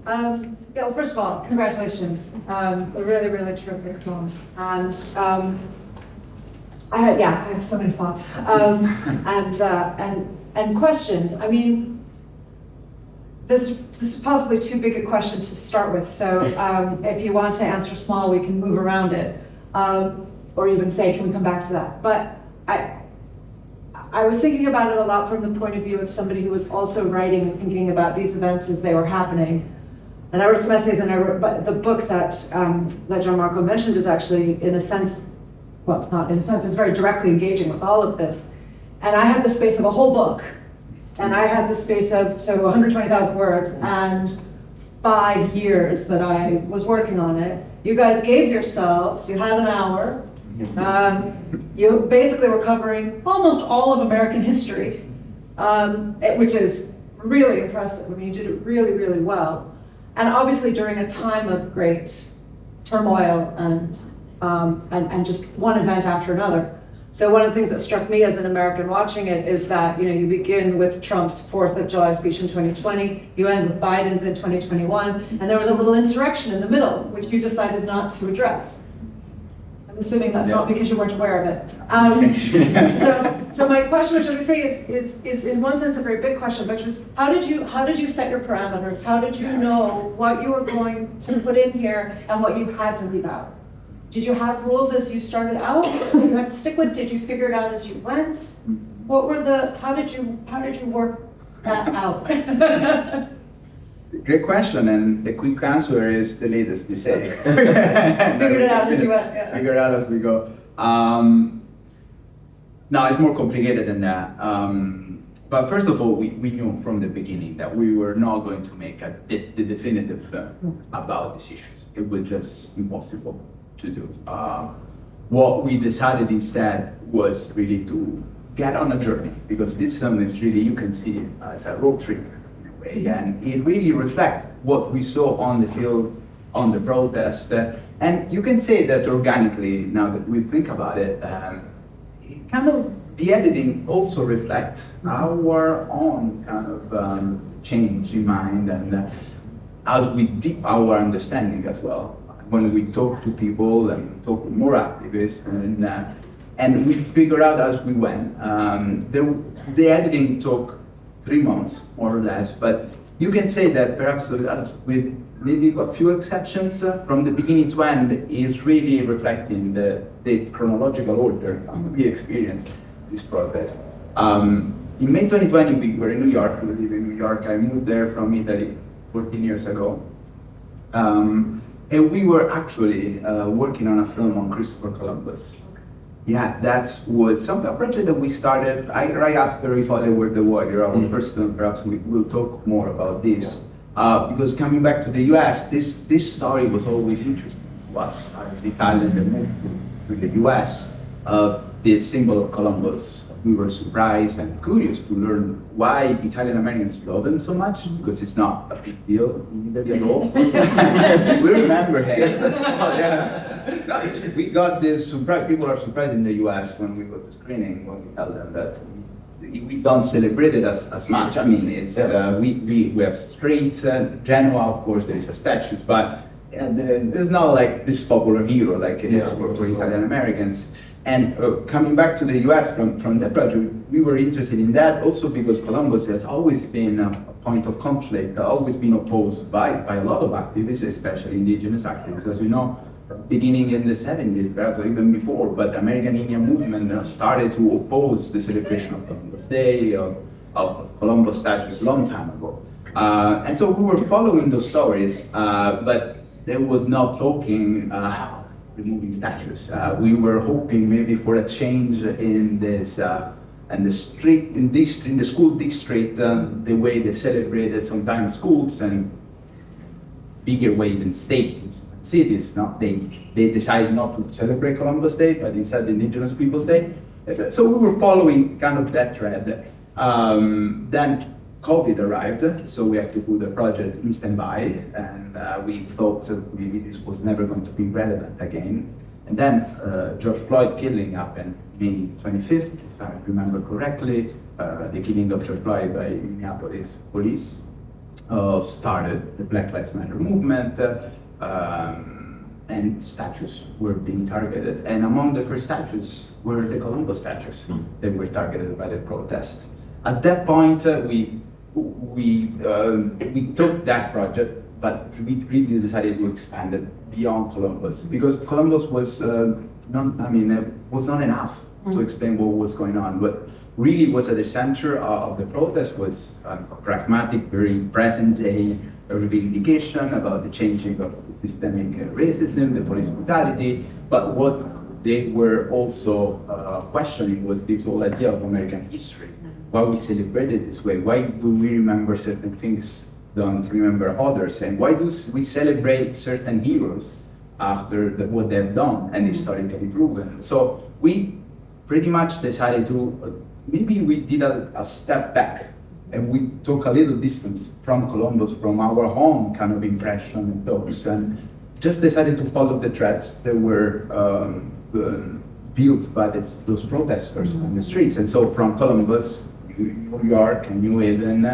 Yeah, well, first of all, congratulations. A really, really terrific film. And I have so many thoughts and questions. I mean, this is possibly too big a question to start with. So if you want to answer small, we can move around it, or even say, can we come back to that? But I was thinking about it a lot from the point of view of somebody who was also writing and thinking about these events as they were happening. And I wrote some essays, and but the book that Gianmarco mentioned is actually, in a sense, well, not in a sense, it's very directly engaging with all of this. And I had the space of a whole book, and I had the space of, 120,000 words, and 5 years that I was working on it. You guys gave yourselves, you had an hour. You basically were covering almost all of American history, which is really impressive. I mean, you did it really, really well. And obviously during a time of great turmoil and just one event after another. So one of the things that struck me as an American watching it is that, you begin with Trump's 4th of July speech in 2020, you end with Biden's in 2021, and there was a little insurrection in the middle, which you decided not to address. I'm assuming that's not because you weren't aware of it. So my question, which I would say is in one sense a very big question, which was how did you set your parameters? How did you know what you were going to put in here and what you had to leave out? Did you have rules as you started out that you had to stick with? Did you figure it out as you went? What were how did you work that out? Great question, and the quick answer is the latest you say. Figured it out as you went. Yeah. Figure it out as we go. No, it's more complicated than that. But first of all, we knew from the beginning that we were not going to make the definitive film about these issues. It was just impossible to do. What we decided instead was really to get on a journey, because this film is really, you can see it as a road trip. And it really reflects what we saw on the field, on the protest. And you can say that organically, now that we think about it, kind of the editing also reflects our own kind of change in mind, and as we deep our understanding as well. When we talk to people and talk with more activists, and we figure out as we went. The editing took 3 months, more or less, but you can say that perhaps with maybe a few exceptions, from the beginning to end, is really reflecting the chronological order we experienced this protest. In May 2020, we were in New York. We live in New York. I moved there from Italy 14 years ago. And we were actually working on a film on Christopher Columbus. Yeah, that was a project that we started right after we fought the war. Our first film, perhaps we will talk more about this. Because coming back to the US, this story was always interesting to us as Italian that moved to the US. The symbol of Columbus, we were surprised and curious to learn why Italian Americans love them so much, because it's not a big deal in Italy at all. We remember we got this surprise. People are surprised in the US when we go to screening, when we tell them that we don't celebrate it as much. I mean, it's we have streets, Genoa, of course, there is a statue, but there's not like this popular hero like it is for Italian Americans. And coming back to the US from that project, we were interested in that also because Columbus has always been a point of conflict, always been opposed by a lot of activists, especially indigenous activists. As you know, beginning in the 70s, perhaps even before, but the American Indian movement started to oppose the celebration of Columbus Day, of Columbus statues a long time ago. And so we were following those stories, but there was no talking removing statues. We were hoping maybe for a change in this, and in the school district, the way they celebrated sometimes schools, and bigger way than state cities. They decided not to celebrate Columbus Day, but instead Indigenous Peoples Day. So we were following kind of that thread. Then COVID arrived, so we had to put the project in standby, and we thought maybe this was never going to be relevant again. And then George Floyd killing happened May 25th, if I remember correctly, the killing of George Floyd by Minneapolis police. started the Black Lives Matter movement, and statues were being targeted. And among the first statues were the Columbus statues that were targeted by the protest. At that point, we took that project, but we really decided to expand it beyond Columbus, because Columbus was was not enough to explain what was going on. What really was at the center of the protest was a pragmatic, very present day reivindication about the changing of systemic racism, the police brutality. But what they were also questioning was this whole idea of American history. Why we celebrate it this way? Why do we remember certain things, don't remember others? And why do we celebrate certain heroes after what they've done and historically proven? So we pretty much decided to, maybe we did a step back, and we took a little distance from Columbus, from our home kind of impression and thoughts, and just decided to follow the threads that were built by those protesters on the streets. And so from Columbus, New York and New Haven,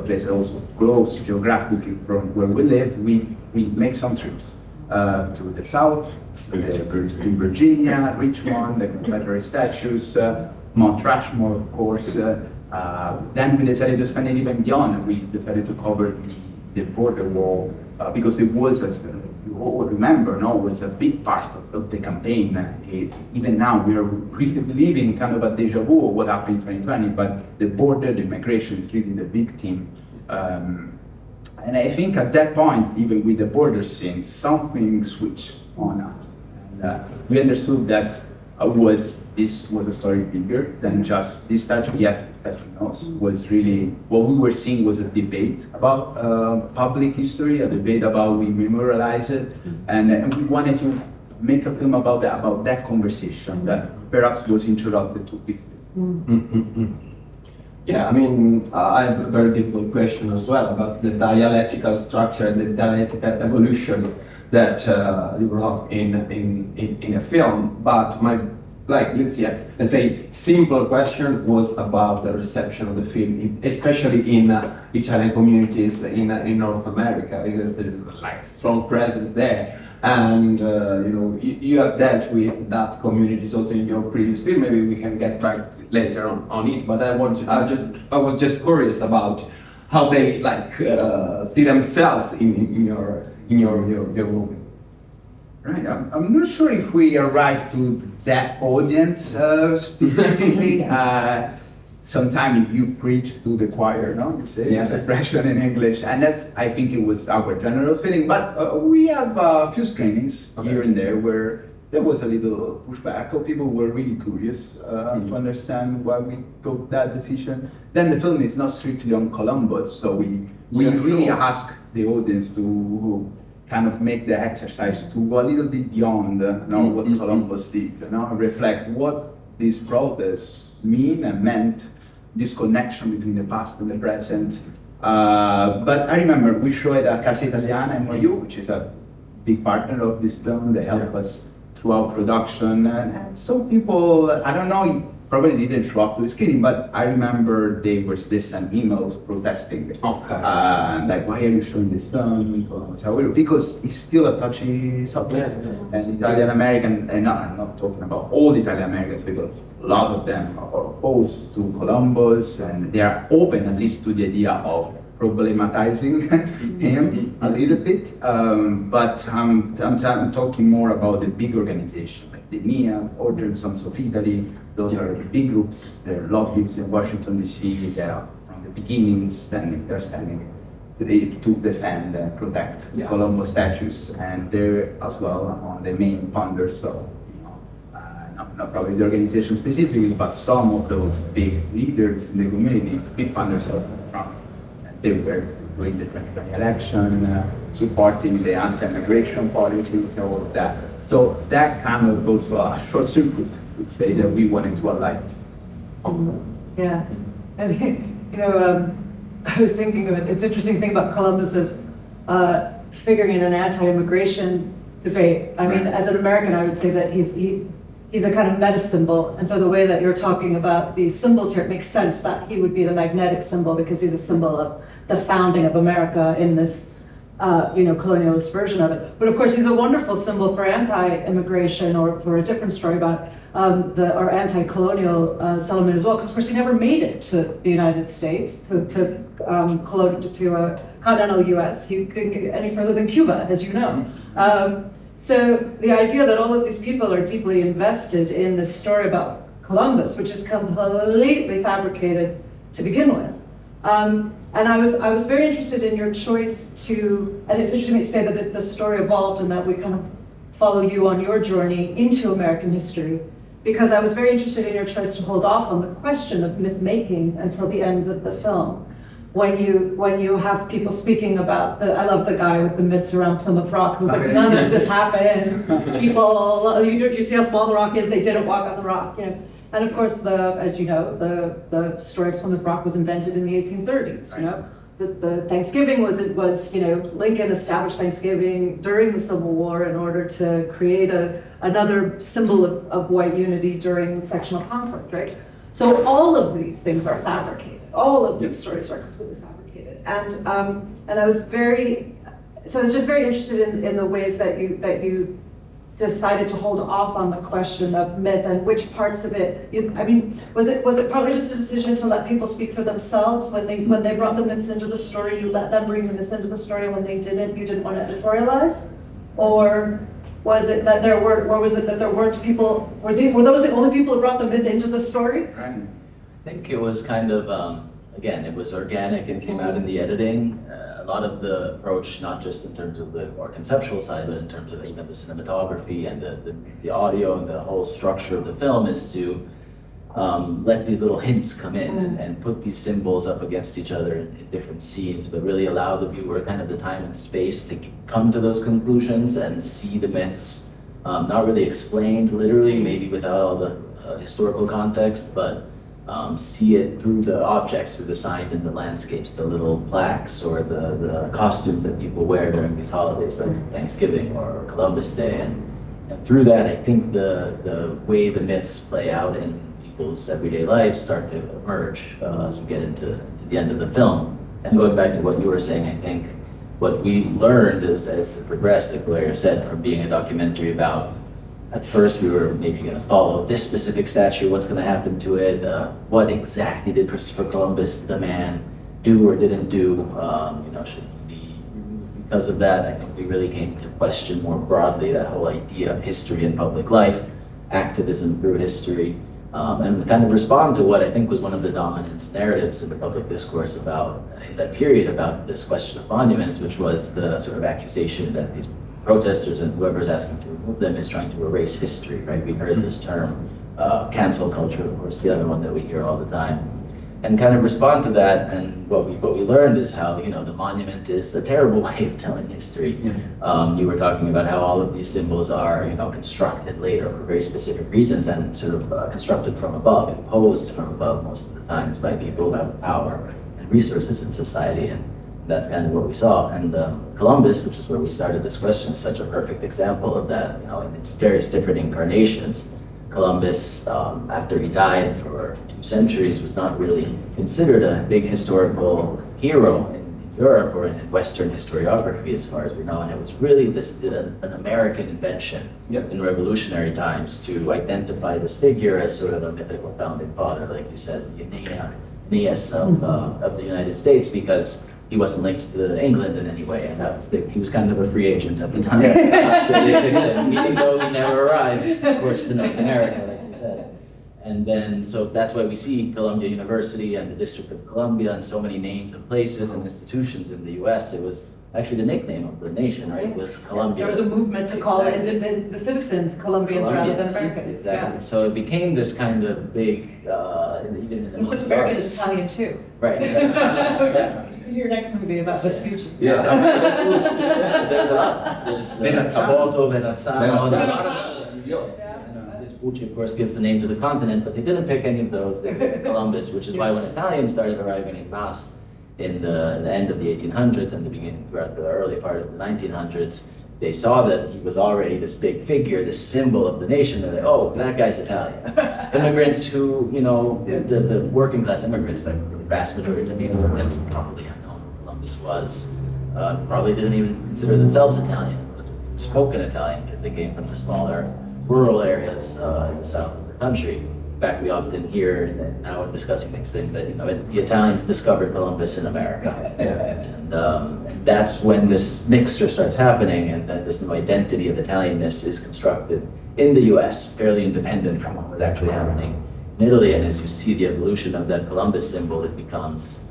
places also close geographically from where we live, we make some trips to the south, in Virginia, Richmond, the Confederate statues, Mount Rushmore, of course. Then we decided to spend it even beyond. We decided to cover the border wall, because it was, as you all remember, was a big part of the campaign. Even now, we are living kind of a deja vu of what happened in 2020, but the border, the immigration is really the big theme. And I think at that point, even with the border scene, something switched on us. And we understood that this was a story bigger than just this statue. Yes, the statue was really, what we were seeing was a debate about public history, a debate about we memorialize it, and we wanted to make a film about that conversation that perhaps was interrupted too quickly. Yeah, I mean, I have a very difficult question as well about the dialectical structure and the dialectical evolution that you brought in a film. But my, let's say, simple question was about the reception of the film, especially in Italian communities in North America, because there is strong presence there. And you have dealt with that communities also in your previous film. Maybe we can get back later on it. But I was just curious about how they see themselves in your movie. Right. I'm not sure if we arrived to that audience specifically. Sometimes you preach to the choir, no? You say expression in English, and that's, I think it was our general feeling. But we have a few screenings here and there where there was a little pushback, or people were really curious to understand why we took that decision. Then the film is not strictly on Columbus, so we really ask the audience to kind of make the exercise to go a little bit beyond what Columbus did, reflect what these protests mean and meant, this connection between the past and the present. But I remember we showed at Casa Italiana NYU, which is a big partner of this film. They help us throughout production. And some people, I don't know, probably didn't show up to the screening, but I remember they were sent emails protesting. Like, why are you showing this film? Because it's still a touchy subject. And Italian American, and I'm not talking about all Italian Americans, because a lot of them are opposed to Columbus, and they are open at least to the idea of problematizing him a little bit. But I'm talking more about the big organization, like the NIA, Order and Sons of Italy. Those are big groups. They're lobbyists in Washington, D.C. They are from the beginning they're standing to defend and protect Columbus statues, and they're as well among the main funders. So, not probably the organization specifically, but some of those big leaders in the community, big funders of Trump. They were doing the 2020 election, supporting the anti-immigration policies, all of that. So that kind of also a short circuit would say that we wanted to alight. Yeah, I think, I was thinking of it. It's interesting thing about Columbus is figuring in an anti-immigration debate. I mean, as an American, I would say that he's a kind of meta symbol. And so the way that you're talking about these symbols here, it makes sense that he would be the magnetic symbol because he's a symbol of the founding of America in this, colonialist version of it. But of course, he's a wonderful symbol for anti-immigration or for a different story about our anti-colonial settlement as well. Because of course, he never made it to the United States, to continental U.S. He didn't get any further than Cuba, as you know. So the idea that all of these people are deeply invested in this story about Columbus, which is completely fabricated to begin with. And I was very interested in your choice to, and it's interesting that you say that the story evolved and that we kind of follow you on your journey into American history, because I was very interested in your choice to hold off on the question of myth making until the end of the film. When you have people speaking about I love the guy with the myths around Plymouth Rock who's like, none of this happened. People, you see how small the rock is, they didn't walk on the rock, And of course, as you know, the story of Plymouth Rock was invented in the 1830s, The Thanksgiving was Lincoln established Thanksgiving during the Civil War in order to create another symbol of white unity during sectional conflict, right? So all of these things are fabricated. All of these stories are completely fabricated, and I was just very interested in the ways that you decided to hold off on the question of myth and which parts of it. Was it probably just a decision to let people speak for themselves when they brought the myths into the story? You let them bring the myths into the story, and when they didn't, you didn't want to editorialize, or was it that there weren't people? Were those the only people who brought the myth into the story? Right. I think it was kind of, again, it was organic and came out in the editing. A lot of the approach, not just in terms of the more conceptual side, but in terms of even the cinematography and the audio and the whole structure of the film, is to let these little hints come in and put these symbols up against each other in different scenes, but really allow the viewer kind of the time and space to come to those conclusions and see the myths, not really explained literally, maybe without all the historical context, but see it through the objects, through the signs and the landscapes, the little plaques or the costumes that people wear during these holidays like Thanksgiving or Columbus Day. And through that, I think the way the myths play out in people's everyday lives start to emerge as we get into the end of the film. And going back to what you were saying, I think what we learned as it progressed, like Blair said, from being a documentary about, at first we were maybe going to follow this specific statue, what's going to happen to it, what exactly did Christopher Columbus, the man, do or didn't do, should he be removed because of that? I think we really came to question more broadly that whole idea of history and public life, activism through history, and kind of respond to what I think was one of the dominant narratives in the public discourse about, in that period, about this question of monuments, which was the sort of accusation that these protesters and whoever's asking to remove them is trying to erase history, right? We heard this term, cancel culture, of course, the other one that we hear all the time. And kind of respond to that, and what we learned is how, the monument is a terrible way of telling history. You were talking about how all of these symbols are, constructed later for very specific reasons and sort of constructed from above, imposed from above most of the times by people who have power and resources in society. And that's kind of what we saw. And Columbus, which is where we started this question, is such a perfect example of that, in its various different incarnations. Columbus, after he died for 2 centuries, was not really considered a big historical hero in Europe or in Western historiography, as far as we know. And it was really an American invention in revolutionary times to identify this figure as sort of a mythical founding father, like you said, the Aeneas of the United States, because he wasn't linked to England in any way, and he was kind of a free agent at the time. So they just, even though he never arrived, of course, to North America, like you said. And then, so that's why we see Columbia University and the District of Columbia and so many names of places and institutions in the US. It was actually the nickname of the nation, right? It was Columbia. There was a movement to call it the citizens Columbians rather than Americans. Exactly. Yeah. So it became this kind of big, even in the Includes American and Italian too. Right. Yeah. Your next movie about Vespucci. Yeah. There's a lot. There's Caboto, Venazzano, Vespucci, of course, gives the name to the continent, but they didn't pick any of those. They picked Columbus, which is why when Italians started arriving in mass in the end of the 1800s and the beginning throughout the early part of the 1900s, they saw that he was already this big figure, this symbol of the nation. They're like, oh, that guy's Italian. Immigrants who, you know, the working class immigrants, the vast majority of the people that probably have known who Columbus was, probably didn't even consider themselves Italian, but spoken Italian because they came from the smaller rural areas in the south of the country. In fact, we often hear now we're discussing things that, you know, the Italians discovered Columbus in America. And that's when this mixture starts happening, and that this new identity of Italianness is constructed in the US, fairly independent from what was actually happening in Italy. And as you see the evolution of that Columbus symbol, it becomes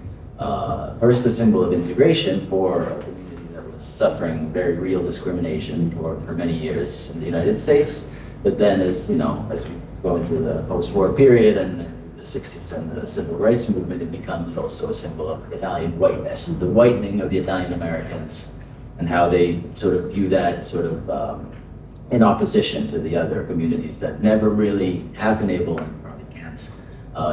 first a symbol of integration for a community that was suffering very real discrimination for many years in the United States. But then as, you know, as we go into the post-war period and the 60s and the civil rights movement, it becomes also a symbol of Italian whiteness, the whitening of the Italian Americans, and how they sort of view that sort of in opposition to the other communities that never really have been able and probably can't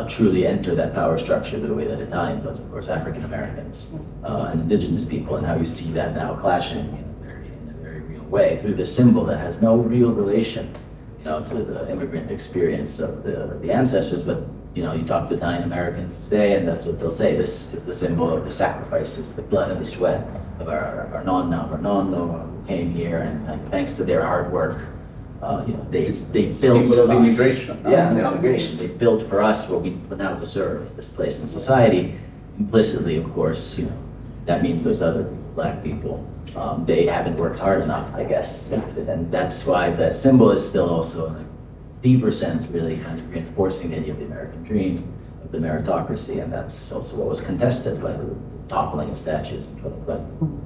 truly enter that power structure the way that Italians was, of course, African Americans and indigenous people, and how you see that now clashing in a very real way through this symbol that has no real relation, you know, to the immigrant experience of the ancestors. But, you know, you talk to Italian Americans today, and that's what they'll say. This is the symbol of the sacrifices, the blood and the sweat of our nonno who came here, and thanks to their hard work, you know, they built symbol of us. immigration. Yeah, the immigration. They built for us what we now deserve, this place in society. Implicitly, of course, you know, that means there's other Black people. They haven't worked hard enough, I guess, and that's why that symbol is still also, in a deeper sense, really kind of reinforcing the idea of the American dream, of the meritocracy, and that's also what was contested by the toppling of statues in 2020.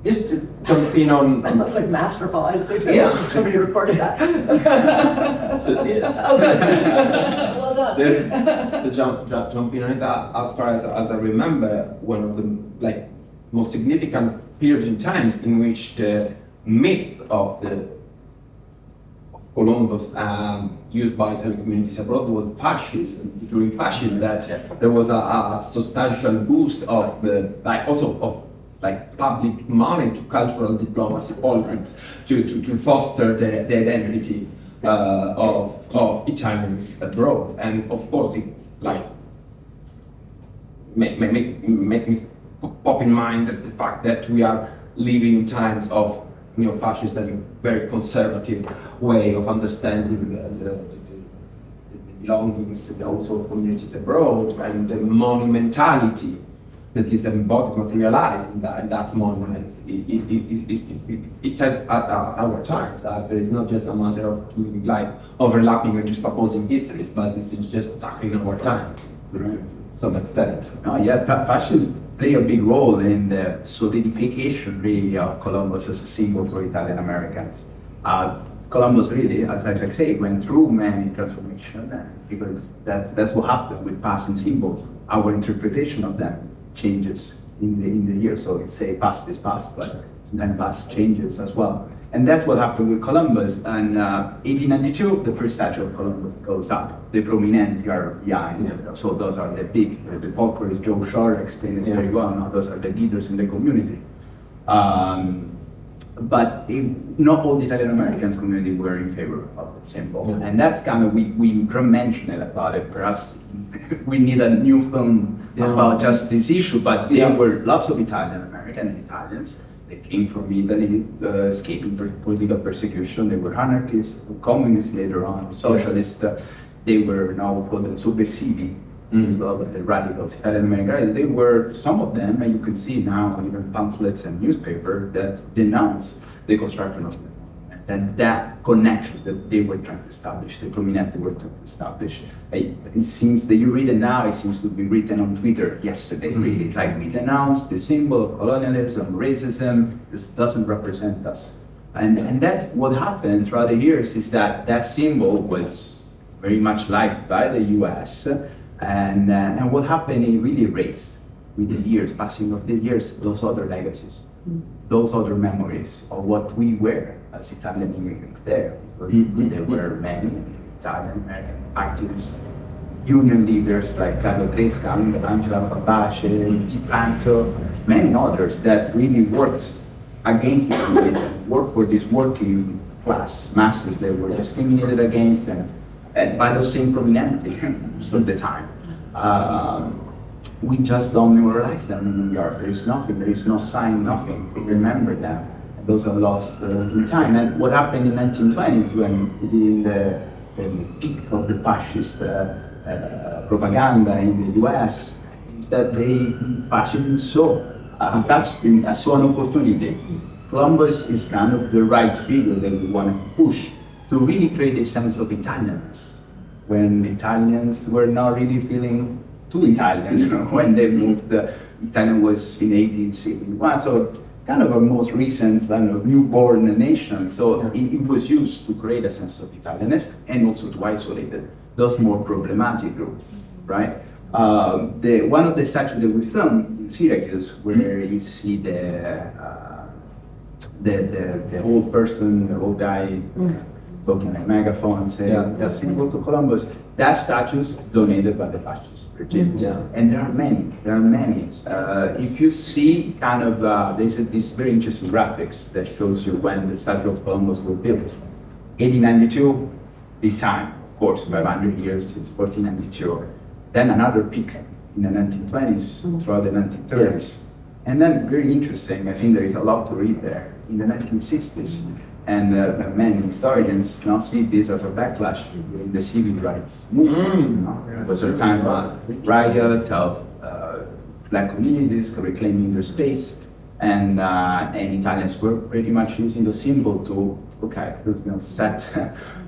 Just to jump in on... That's like masterful. I just wish Yeah. somebody recorded that. Absolutely is. Oh, good. Well done. to jump in on it, as far as I remember, one of the most significant periods in times in which the myth of Columbus used by Italian communities abroad was fascism. During fascism, that there was a substantial boost of public money to cultural diplomacy politics to foster the identity of Italians abroad. And of course, it make me pop in mind the fact that we are living in times of neo-fascist and very conservative way of understanding the belongings also of communities abroad, and the monumentality that is embodied, materialized in that monument. It has at our times that it's not just a matter of doing overlapping or just opposing histories, but it's just tackling our times to some extent. Fascists play a big role in the solidification, really, of Columbus as a symbol for Italian Americans. Columbus really, as I say, went through many transformations, because that's what happened with passing symbols. Our interpretation of them changes in the year. So you say past is past, but sometimes past changes as well. And that's what happened with Columbus. And 1892, the first statue of Columbus goes up. The prominenti are behind. Yeah. So those are the big, the folklorist Joe Shore explained it very well. Now those are the leaders in the community. But not all the Italian Americans community were in favor of the symbol. Yeah. And that's kind of, we mentioned about it. Perhaps we need a new film about just this issue, but there were lots of Italian American and Italians. They came from Italy, escaping political persecution. They were anarchists, communists later on, socialists. They were now called subversivi as well, but the radicals, Italian American. They were, some of them, and you can see now even pamphlets and newspapers that denounce the construction of the monument. And that connection that they were trying to establish, the Prominenti were trying to establish. It seems that you read it now, it seems to be written on Twitter yesterday, really. It's like we denounced the symbol of colonialism, racism, this doesn't represent us. And that's what happened throughout the years, is that that symbol was very much liked by the US. And what happened, it really erased with the years, passing of the years, those other legacies, those other memories of what we were as Italian immigrants there. Because there were many Italian American activists, union leaders like Carlo Tresca, Angela Papace, Panto, many others that really worked against the elite, work for this working class masses that were discriminated against and by those same prominenti most of the time. We just don't memorialize them in New York. There is nothing, there is no sign, nothing. We remember them. Those are lost in time. And what happened in 1920s when in the peak of the fascist propaganda in the US is that fascism saw an opportunity. Columbus is kind of the right figure that we want to push to really create a sense of Italianness when the Italians were not really feeling too Italians when they moved. Italian was in 1861, so kind of a most recent kind of newborn nation. So it was used to create a sense of Italianness and also to isolate those more problematic groups, right? One of the statues that we filmed in Syracuse, where you see the old person, the old guy talking a megaphone saying, "That's symbol to Columbus." That statue is donated by the fascist regime. And there are many. If you see kind of, there's this very interesting graphics that shows you when the statue of Columbus was built. 1892, big time, of course, 500 years since 1492. Then another peak in the 1920s, throughout the 1930s. And then very interesting, I think there is a lot to read there, in the 1960s. And many historians now see this as a backlash in the civil rights movement. It was a time of riots, of black communities reclaiming their space, and Italians were pretty much using the symbol to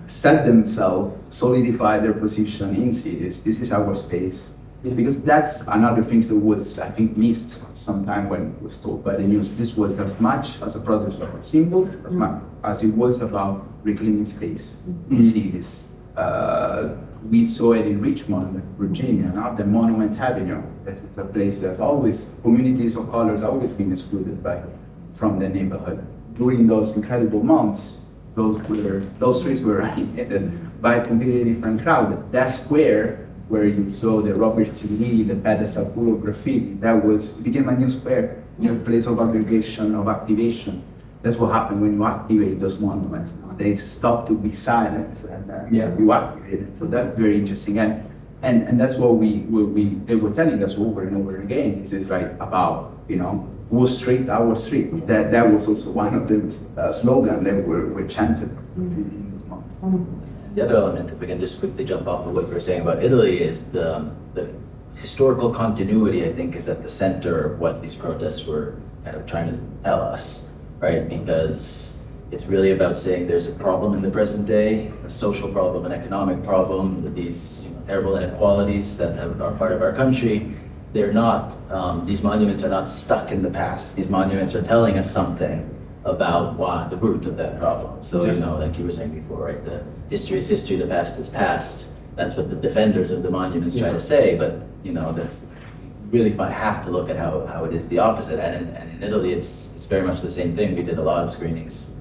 set themselves, solidify their position in cities. This is our space. Because that's another thing that was, I think, missed sometime when it was told by the news. This was as much as a protest of symbols as it was about reclaiming space in cities. We saw it in Richmond, Virginia, now the Monument Avenue. This is a place that's always, communities of colors always been excluded from the neighborhood. During those incredible months, those streets were animated by a completely different crowd. That square where you saw the Robert T. Lee, the pedestal full of graffiti, became a new square, new place of aggregation, of activation. That's what happened when you activate those monuments. They stop to be silent and you activate it. So that's very interesting. And that's what they were telling us over and over again. This is right about, Wall Street, our street. That was also one of the slogans that were chanted in those months. The other element, if we can just quickly jump off of what you were saying about Italy, is the historical continuity, I think, is at the center of what these protests were kind of trying to tell us, right? Because it's really about saying there's a problem in the present day, a social problem, an economic problem, with these terrible inequalities that are part of our country. They're not, these monuments are not stuck in the past. These monuments are telling us something about the root of that problem. So, like you were saying before, right? The history is history, the past is past. That's what the defenders of the monuments try to say, but, that's really have to look at how it is the opposite. And in Italy, it's very much the same thing. We did a lot of screenings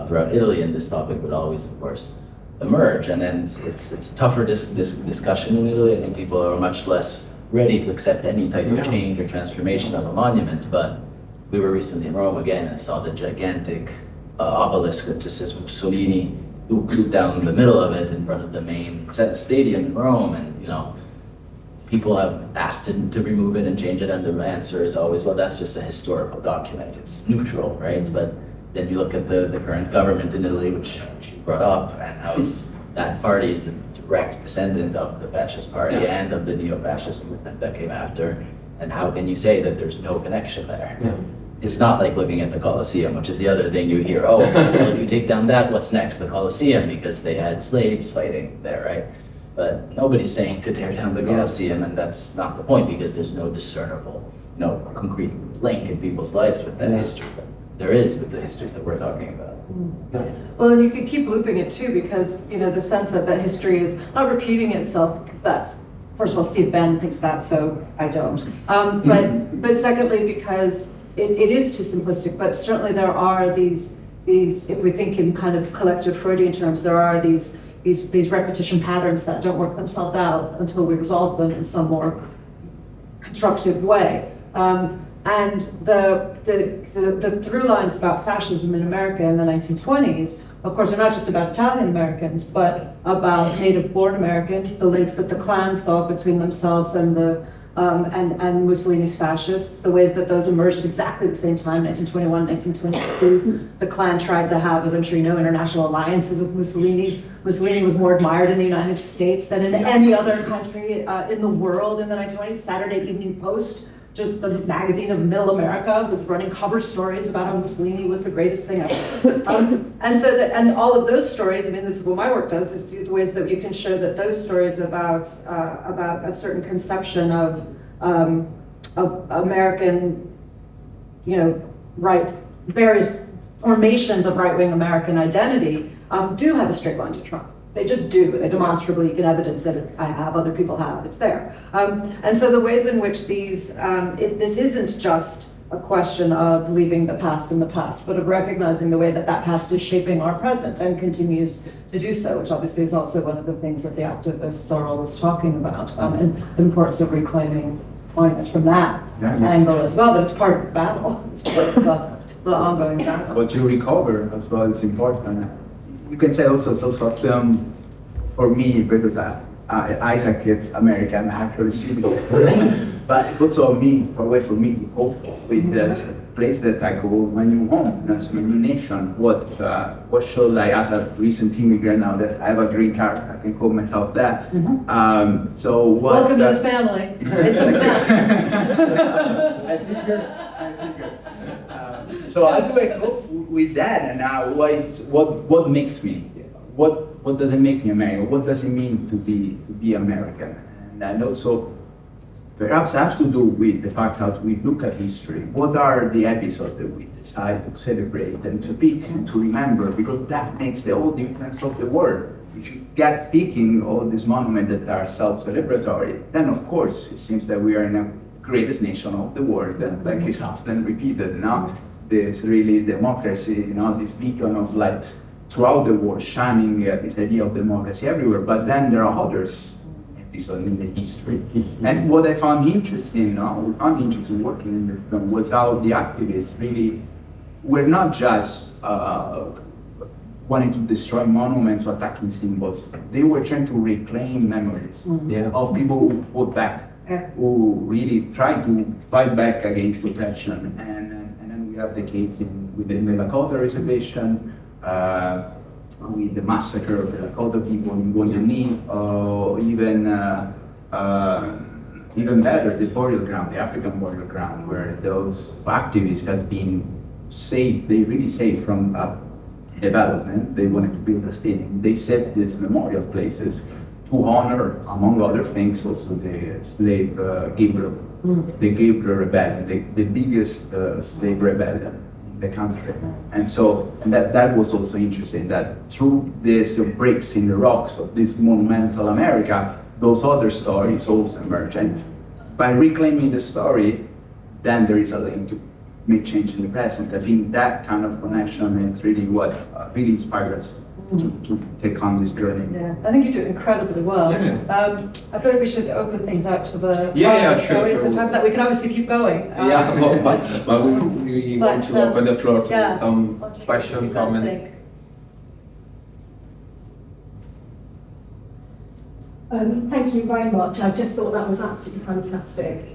throughout Italy, and this topic would always, of course, emerge. And then it's a tougher discussion in Italy. I think people are much less ready to accept any type of change or transformation of a monument, but we were recently in Rome again and saw the gigantic obelisk that just says Mussolini Dux down the middle of it in front of the main stadium in Rome. And, people have asked him to remove it and change it, and the answer is always, well, that's just a historical document. It's neutral, right? But then you look at the current government in Italy, which you brought up, and how that party is a direct descendant of the fascist party and of the neo-fascist movement that came after. And how can you say that there's no connection there? It's not like looking at the Colosseum, which is the other thing you hear. Oh, well, if you take down that, what's next? The Colosseum, because they had slaves fighting there, right? But nobody's saying to tear down the Colosseum, and that's not the point, because there's no discernible, concrete link in people's lives with that history. There is with the histories that we're talking about. Well, and you could keep looping it too, because, the sense that history is not repeating itself, because that's, first of all, Steve Bannon thinks that, so I don't. But secondly, because it is too simplistic, but certainly there are these, if we think in kind of collective Freudian terms, there are these repetition patterns that don't work themselves out until we resolve them in some more constructive way. And And the through lines about fascism in America in the 1920s, of course, are not just about Italian Americans, but about native-born Americans, the links that the Klan saw between themselves and and Mussolini's fascists, the ways that those emerged at exactly the same time, 1921, 1922. The Klan tried to have, as I'm sure you know, international alliances with Mussolini. Mussolini was more admired in the United States than in any other country in the world in the 1920s. Saturday Evening Post, just the magazine of Middle America, was running cover stories about how Mussolini was the greatest thing ever. And all of those stories, I mean, this is what my work does, is do the ways that you can show that those stories about a certain conception of American, various formations of right-wing American identity do have a straight line to Trump. They just do. They demonstrably, you can evidence that I have, other people have, it's there. And so the ways in which these, this isn't just a question of leaving the past in the past, but of recognizing the way that that past is shaping our present and continues to do so, which obviously is also one of the things that the activists are always talking about, and the importance of reclaiming points from that angle as well, that it's part of the battle, it's part of the ongoing battle. What you recover as well is important. You can say also it's also a film for me because Isaac is American, actually citizen, but it's also a way for me to cope with the place that I go, my new home, as my new nation. What should I, as a recent immigrant now that I have a green card, I can call myself that. So what? Welcome to the family. It's a mess. I figured. So how do I cope with that? And now, what makes me? What does it make me American? What does it mean to be American? And also, perhaps has to do with the fact that we look at history. What are the episodes that we decide to celebrate and to pick and to remember? Because that makes the whole difference of the world. If you get picking all these monuments that are self-celebratory, then of course it seems that we are in the greatest nation of the world, and like is often repeated now. There's really democracy, this beacon of light throughout the world, shining this idea of democracy everywhere. But then there are others episodes in the history. And what I found interesting, working in this film was how the activists really were not just wanting to destroy monuments or attacking symbols. They were trying to reclaim memories of people who fought back, who really tried to fight back against oppression. And then we have the case within the Lakota reservation, with the massacre of the Lakota people in Woyoni, or even better, the burial ground, the African burial ground, where those activists have been saved, they really saved from development. They wanted to build a stadium. They set these memorial places to honor, among other things, also the slave the Gabriel Rebellion, the biggest slave rebellion in the country. And that was also interesting, that through these breaks in the rocks of this monumental America, those other stories also emerge. And by reclaiming the story, then there is a link to make change in the present. I think that kind of connection is really what really inspired us to take on this journey. Yeah, I think you do incredibly well. Yeah. I feel like we should open things up to the Sure. the time that we can obviously keep going. But we want to open the floor to some question, comments. Thank you very much. I just thought that was absolutely fantastic.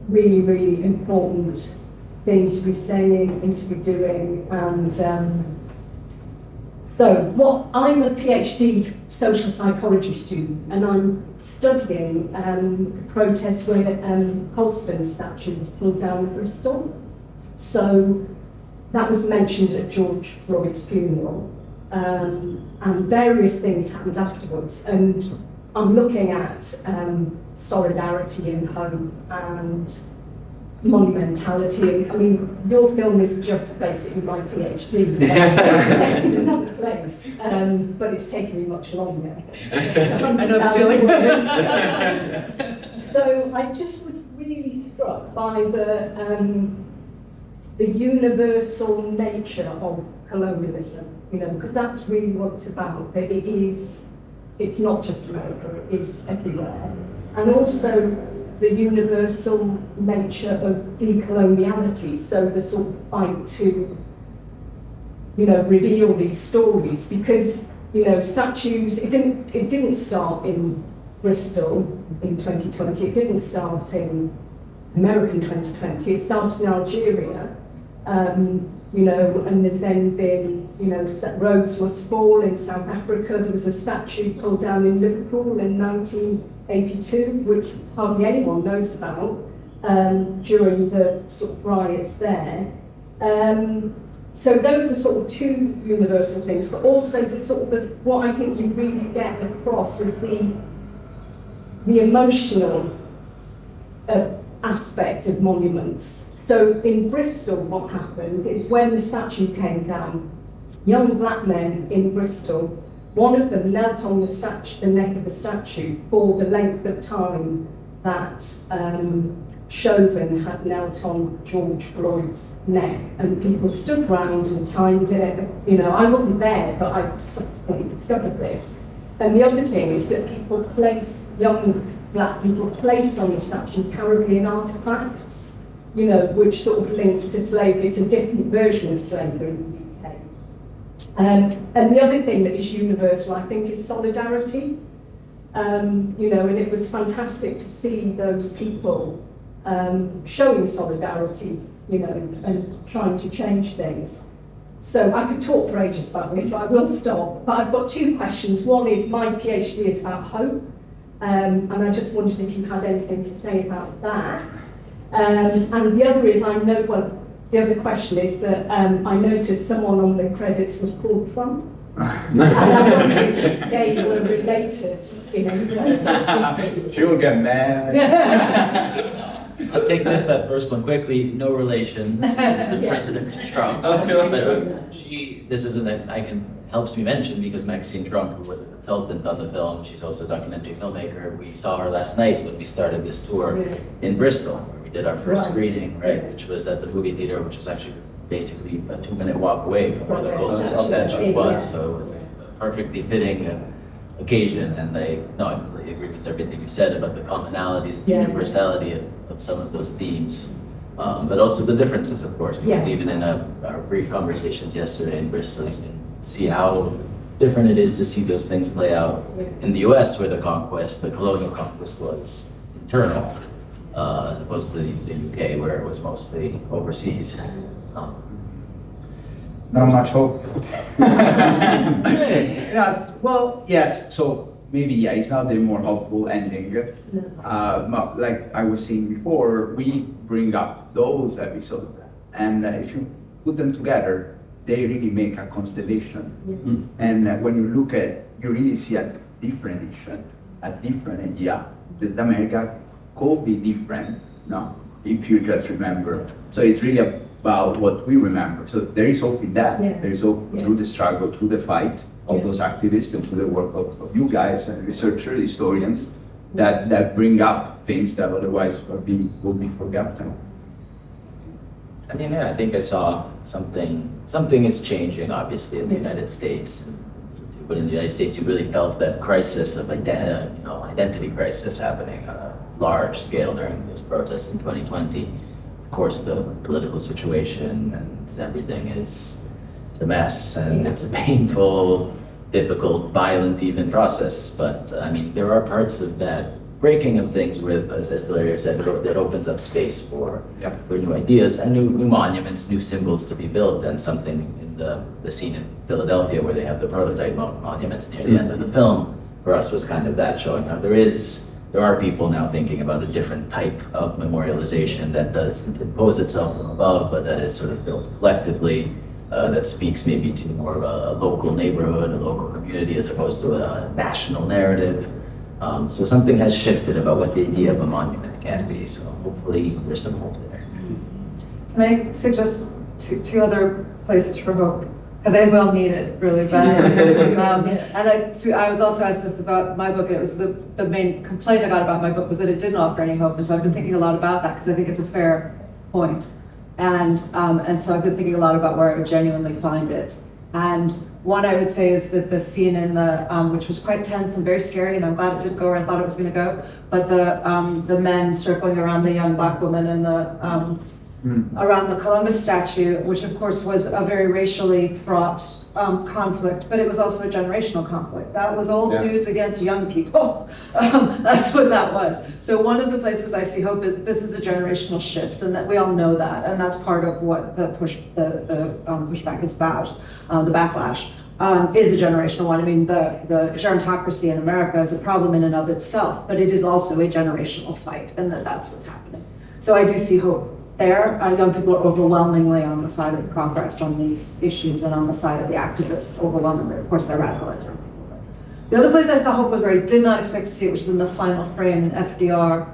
Really, really important thing to be saying and to be doing. And so I'm a PhD social psychology student, and I'm studying the protest where the Colston statue was pulled down in Bristol. So that was mentioned at George Floyd's funeral. And various things happened afterwards, and I'm looking at solidarity and hope and monumentality. I mean, your film is just basically my PhD. It's set in another place, but it's taken me much longer. I know the feeling. So I just was really struck by the universal nature of colonialism. Because that's really what it's about. That it's not just America, it's everywhere. And also the universal nature of decoloniality, so the sort of fight to, reveal these stories, because, statues, it didn't start in Bristol in 2020, it didn't start in America in 2020, it started in Algeria, and there's then been, Rhodes was fall in South Africa, there was a statue pulled down in Liverpool in 1982, which hardly anyone knows about, during the sort of riots there. So those are sort of two universal things, but also the sort of what I think you really get across is the emotional aspect of monuments. So in Bristol, what happened is when the statue came down, young black men in Bristol, one of them knelt on the neck of the statue for the length of time that Chauvin had knelt on George Floyd's neck, and people stood round and timed it. I wasn't there, but I subsequently discovered this. And the other thing is that young black people placed on the statue Caribbean artifacts, which sort of links to slavery. It's a different version of slavery in the UK. And the other thing that is universal, I think, is solidarity. And it was fantastic to see those people showing solidarity, and trying to change things. So I could talk for ages about this, so I will stop. But I've got two questions. One is, my PhD is about hope, and I just wondered if you had anything to say about that. And the other is, the other question is that I noticed someone on the credits was called Trump. And I wondered if they were related in any way. She'll get mad. I'll take just that first one quickly. No relation to the President Trump. But this is helps me mention, because Maxine Trump, who was a consultant on the film, she's also a documentary filmmaker. We saw her last night when we started this tour in Bristol, where we did our first screening, which was at the movie theater, which was actually basically a 2-minute walk away from where the whole statue was. So it was a perfectly fitting occasion, and I completely agree with everything you said about the commonalities, the universality of some of those themes, but also the differences, of course, because even in our brief conversations yesterday in Bristol, you can see how different it is to see those things play out in the US, where the colonial conquest was internal, as opposed to the UK, where it was mostly overseas. Not much hope. Well, yes, so maybe, it's not the more hopeful ending. But like I was saying before, we bring up those episodes, and if you put them together, they really make a constellation. And when you look at, you really see a different vision, a different idea. That America could be different, if you just remember. So it's really about what we remember. So there is hope in that. There is hope through the struggle, through the fight of those activists, and through the work of you guys and researchers, historians, that bring up things that otherwise would be forgotten. I think I saw something is changing, obviously, in the United States. But in the United States, you really felt that crisis of identity crisis happening on a large scale during those protests in 2020. Of course, the political situation and everything is a mess, and it's a painful, difficult, violent even process. But there are parts of that breaking of things with, as Valeria said, that opens up space for new ideas and new monuments, new symbols to be built, and something in the scene in Philadelphia where they have the prototype monuments near the end of the film, for us was kind of that, showing how there are people now thinking about a different type of memorialization that doesn't impose itself from above, but that is sort of built collectively, that speaks maybe to more of a local neighborhood, a local community, as opposed to a national narrative. So something has shifted about what the idea of a monument can be, so hopefully there's some hope there. Can I suggest two other places for hope? Because they will need it really bad. And I was also asked this about my book, and it was the main complaint I got about my book was that it didn't offer any hope, and so I've been thinking a lot about that, because I think it's a fair point. And so I've been thinking a lot about where I would genuinely find it. And One I would say is that the scene in the, which was quite tense and very scary, and I'm glad it didn't go where I thought it was going to go, but the men circling around the young black woman and the, around the Columbus statue, which of course was a very racially fraught conflict, but it was also a generational conflict. That was old dudes against young people. That's what that was. So one of the places I see hope is this is a generational shift, and that we all know that, and that's part of what the pushback is about. The backlash is a generational one. I mean, the gerontocracy in America is a problem in and of itself, but it is also a generational fight, and that's what's happening. So I do see hope there. Young people are overwhelmingly on the side of progress on these issues and on the side of the activists, overwhelmingly. Of course, they're radicalized. The other place I saw hope was where I did not expect to see it, which is in the final frame in FDR.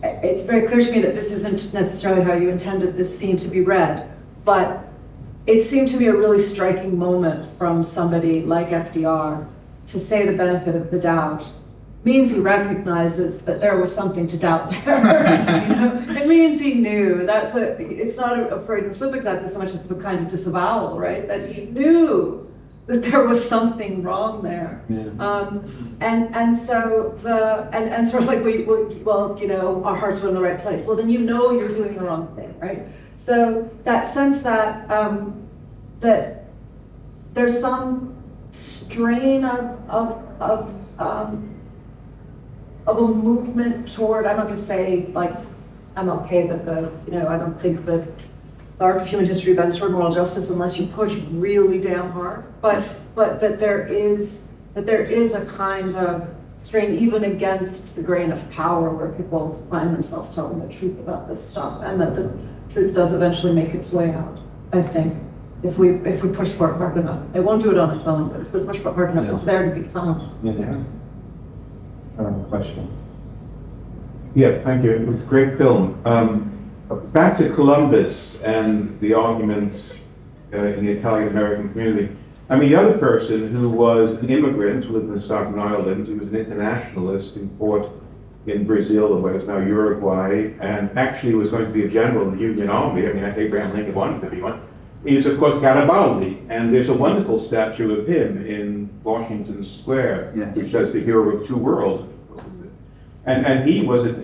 It's very clear to me that this isn't necessarily how you intended this scene to be read, but it seemed to be a really striking moment from somebody like FDR to say the benefit of the doubt. Means he recognizes that there was something to doubt there. You know? It means he knew. It's not a Freudian slip exactly so much as the kind of disavowal, right? That he knew that there was something wrong there. Yeah. And so sort of like our hearts were in the right place. Well, then you know you're doing the wrong thing, right? So that sense that that there's some strain of a movement toward, I'm not going to say like I'm okay that I don't think that the arc of human history bends toward moral justice unless you push really damn hard, but that there is a kind of strain even against the grain of power where people find themselves telling the truth about this stuff, and that the truth does eventually make its way out, I think, if we push for it hard enough. It won't do it on its own, but if we push for it hard enough, it's there to be found. Yeah. Question. Yes, thank you. It was a great film. Back to Columbus and the arguments in the Italian-American community. I mean, the other person who was an immigrant who lived in Staten Island, who was an internationalist who fought in Brazil and what is now Uruguay, and actually was going to be a general in the Union Army. I mean, Abraham Lincoln wanted to be one. He is, of course, Garibaldi, and there's a wonderful statue of him in Washington Square, which says the hero of two worlds. And he was a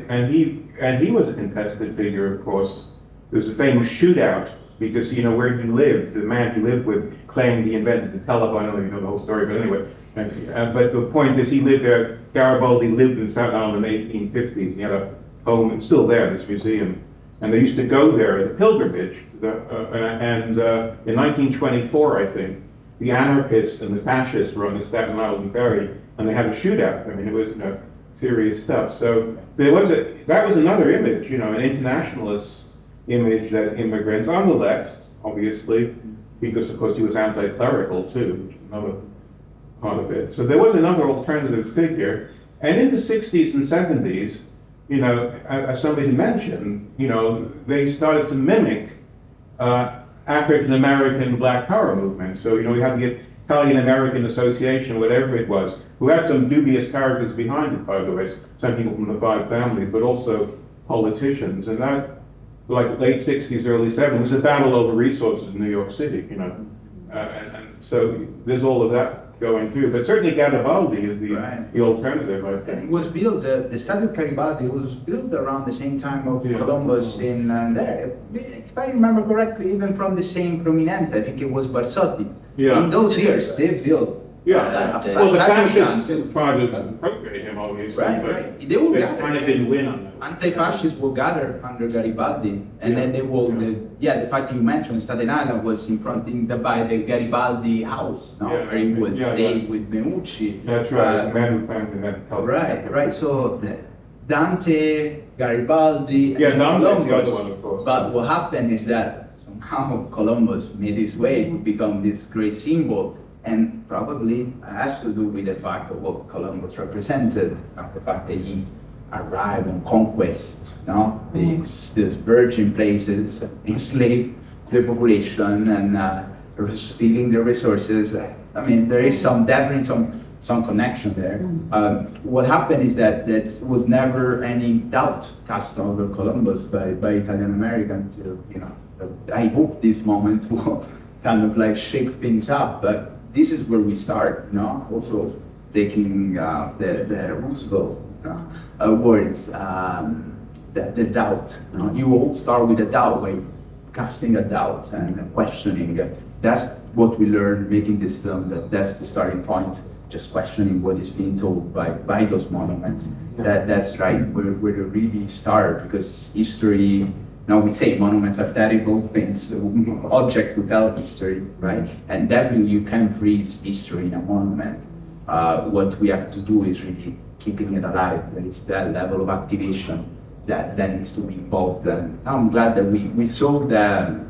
contested figure, of course. There's a famous shootout because where he lived, the man he lived with claimed he invented the telephone. I don't know if you know the whole story, but anyway. But the point is, he lived there. Garibaldi lived in Staten Island in the 1850s. He had a home, it's still there, this museum. And they used to go there as a pilgrimage. In 1924, I think, the anarchists and the fascists were on the Staten Island ferry, and they had a shootout. I mean, it was serious stuff. So that was another image, an internationalist image that immigrants on the left, obviously, because of course he was anti-clerical too, which is another part of it. So there was another alternative figure. And in the 60s and 70s, as somebody mentioned, they started to mimic African-American Black Power movement. So, we have the Italian-American Association, whatever it was, who had some dubious characters behind it, by the way, some people from the Five Families, but also politicians. And that, like late 60s, early 70s, was a battle over resources in New York City, and so there's all of that going through. But certainly Garibaldi is the alternative, I think. It was built, the statue of Garibaldi was built around the same time of Columbus in there. If I remember correctly, even from the same Prominente, I think it was Barsotti. In those years, they built well, the fascists tried to appropriate him, obviously. Right. They will gather. Kind of didn't win on that. Anti-fascists will gather under Garibaldi, and then they will. The fact you mentioned, Staten Island was by the Garibaldi house, where he would stay with Benucci. That's right. The man who founded that. Right. So Dante, Garibaldi, and Columbus. The other one, of course. But what happened is that somehow Columbus made his way to become this great symbol. And probably has to do with the fact of what Columbus represented, the fact that he arrived on conquest, these virgin places, enslaved the population, and stealing the resources. I mean, there is definitely some connection there. What happened is that there was never any doubt cast over Columbus by Italian Americans. I hope this moment will kind of like shake things up, but this is where we start, you know, also taking the Roosevelt words, the doubt. You know? You all start with a doubt, by casting a doubt and questioning. That's what we learned making this film, that's the starting point, just questioning what is being told by those monuments. That's right, where it really started, because history, now we say monuments are terrible things, object to tell history, right? And definitely you can freeze history in a monument. What we have to do is really keeping it alive. There is that level of activation that needs to be involved. And I'm glad that we saw the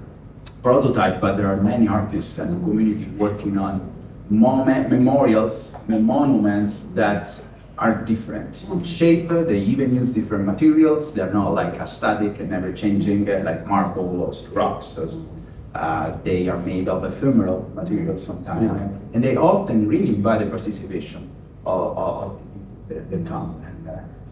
prototype, but there are many artists and community working on memorials, monuments that are different in shape. They even use different materials. They're not like a static and never changing, like marble or rocks. So, they are made of ephemeral materials sometimes, and they often really invite the participation of the come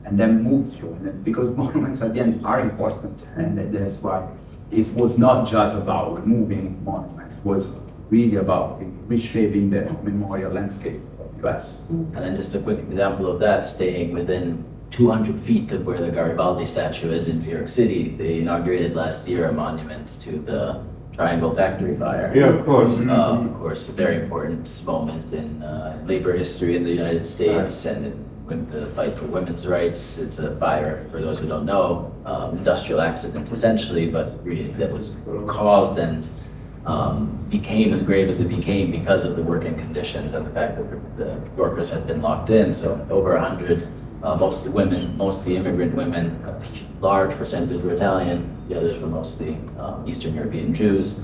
and then move through. And because monuments at the end are important, and that's why it was not just about removing monuments. It was really about reshaping the memorial landscape of the US. And then just a quick example of that, staying within 200 feet of where the Garibaldi statue is in New York City. They inaugurated last year a monument to the Triangle Factory fire. Yeah, of course. Of course, a very important moment in labor history in the United States, and with the fight for women's rights. It's a fire, for those who don't know, industrial accident essentially, but really that was caused and became as grave as it became because of the working conditions and the fact that the workers had been locked in. So over 100, mostly women, mostly immigrant women, a large percentage were Italian, the others were mostly Eastern European Jews.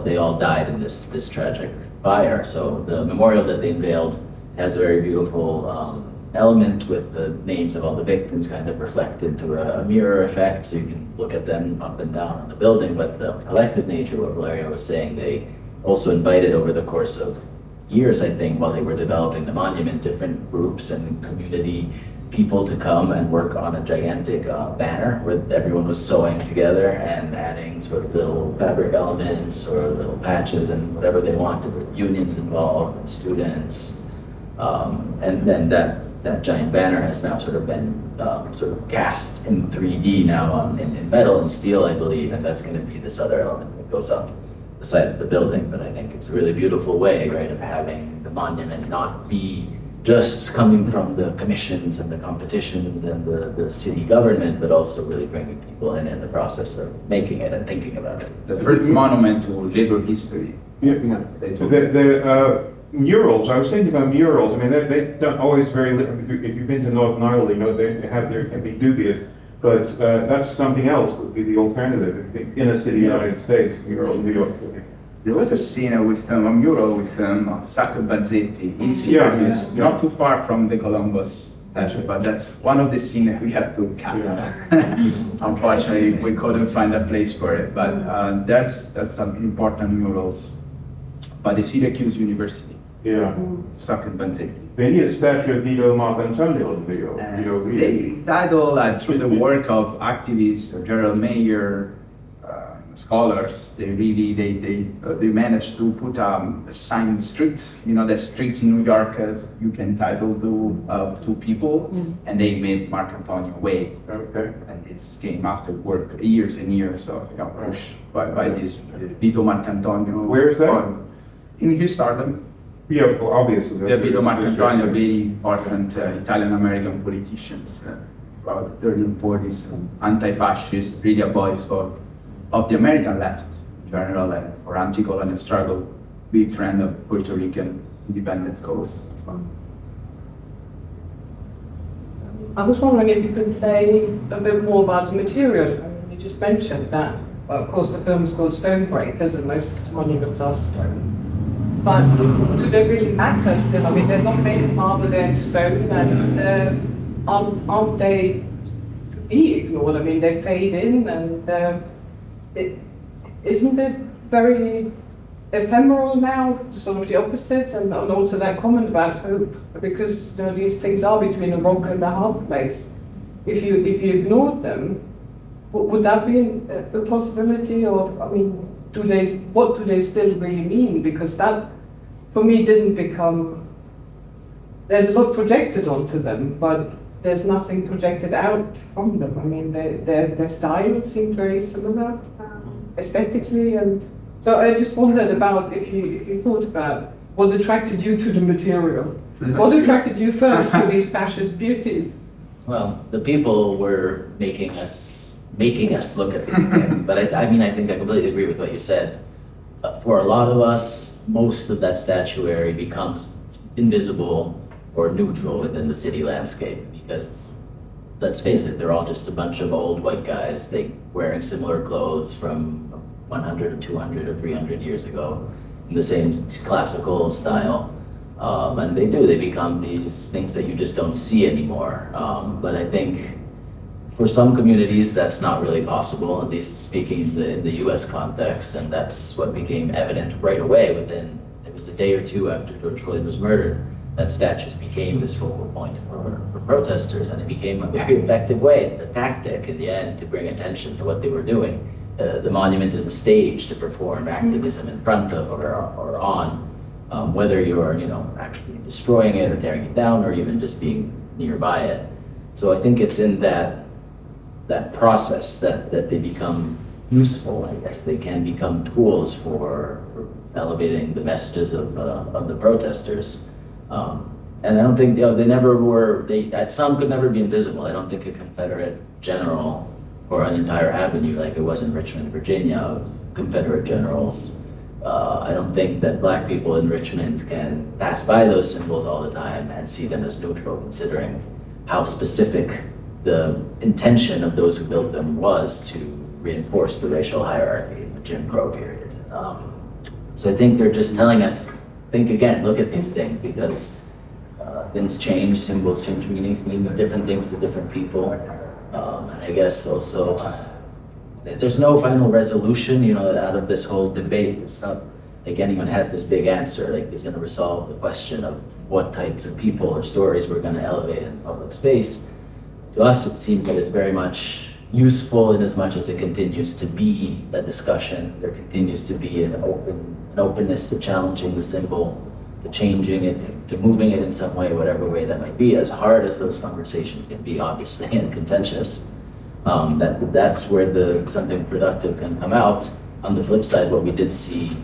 They all died in this tragic fire. So the memorial that they unveiled has a very beautiful element with the names of all the victims kind of reflected through a mirror effect, so you can look at them up and down on the building. But the collective nature, what Valerio was saying, they also invited over the course of years, I think, while they were developing the monument, different groups and community people to come and work on a gigantic banner where everyone was sewing together and adding sort of little fabric elements or little patches and whatever they wanted, with unions involved and students. And then that giant banner has now sort of been sort of cast in 3D now in metal and steel, I believe, and that's going to be this other element that goes up the side of the building. But I think it's a really beautiful way, right, of having the monument not be just coming from the commissions and the competitions and the city government, but also really bringing people in the process of making it and thinking about it. The first monument to labor history. Yeah. They took The murals, I was thinking about murals. I mean, they don't always if you've been to Northern Ireland, you know, they can be dubious, but that's something else would be the alternative. In a city, United States, mural, New York City. There was a scene with a mural with Sacco Bazzetti in Syracuse, not too far from the Columbus statue, but that's one of the scenes that we have to cut. Unfortunately, we couldn't find a place for it, but that's some important murals by the Syracuse University. Yeah. Sacco Bazzetti. They need a statue of Vito Marcantonio in New York. They title through the work of activists, Gerald Mayer, scholars. They really they managed to put a sign streets. You know, the streets in New York you can title to people, and they made Marcantonio Way. Okay. And this came after work, years and years of push by this Vito Marcantonio. Where is that? In East Harlem. Yeah, well, obviously. The Vito Marcantonio, very important Italian-American politicians throughout the 30s and 40s, anti-fascist, really a voice of the American left in general, and for anti-colonial struggle, big friend of Puerto Rican independence cause as well. I was wondering if you could say a bit more about the material. I mean, you just mentioned that, well, of course, the film is called Stonebreakers, and most monuments are stone. But do they really matter still? I mean, they're not made of marble, they're in stone, and aren't they to be ignored? I mean, they fade in, and isn't it very ephemeral now, sort of the opposite, and also that comment about hope, because you know, these things are between a rock and a hard place. If you ignored them, would that be a possibility? Or I mean, what do they still really mean? Because that, for me, didn't become, there's a lot projected onto them, but there's nothing projected out from them. I mean, their style seemed very similar aesthetically, and so I just wondered about if you thought about what attracted you to the material. What attracted you first to these fascist beauties? Well, the people were making us look at these things. But I mean, I think I completely agree with what you said. For a lot of us, most of that statuary becomes invisible or neutral within the city landscape because, let's face it, they're all just a bunch of old white guys wearing similar clothes from 100 or 200 or 300 years ago in the same classical style. And they become these things that you just don't see anymore. But I think for some communities, that's not really possible, at least speaking in the US context, and that's what became evident right away it was a day or two after George Floyd was murdered, that statues became this focal point for protesters, and it became a very effective way, the tactic in the end, to bring attention to what they were doing. The monument is a stage to perform activism in front of or on, whether you're actually destroying it or tearing it down or even just being nearby it. So I think it's in that process that they become useful. I guess they can become tools for elevating the messages of the protesters. And I don't think some could never be invisible. I don't think a Confederate general or an entire avenue like it was in Richmond, Virginia, of Confederate generals. I don't think that Black people in Richmond can pass by those symbols all the time and see them as neutral, considering how specific the intention of those who built them was to reinforce the racial hierarchy in the Jim Crow period. So I think they're just telling us, think again, look at these things, because things change, symbols change, meanings mean different things to different people. And I guess also, there's no final resolution, out of this whole debate. It's not like anyone has this big answer, like is going to resolve the question of what types of people or stories we're going to elevate in public space. To us, it seems that it's very much useful in as much as it continues to be a discussion. There continues to be an openness to challenging the symbol, to changing it, to moving it in some way, whatever way that might be, as hard as those conversations can be, obviously, and contentious. That's where something productive can come out. On the flip side, what we did see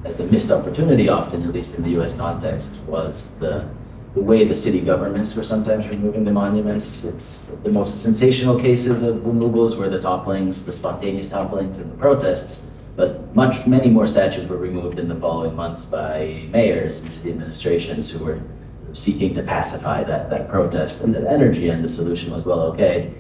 as a missed opportunity often, at least in the US context, was the way the city governments were sometimes removing the monuments. It's the most sensational cases of removals were the topplings, the spontaneous topplings and the protests, but many more statues were removed in the following months by mayors and city administrations who were seeking to pacify that protest and that energy, and the solution was, well, okay,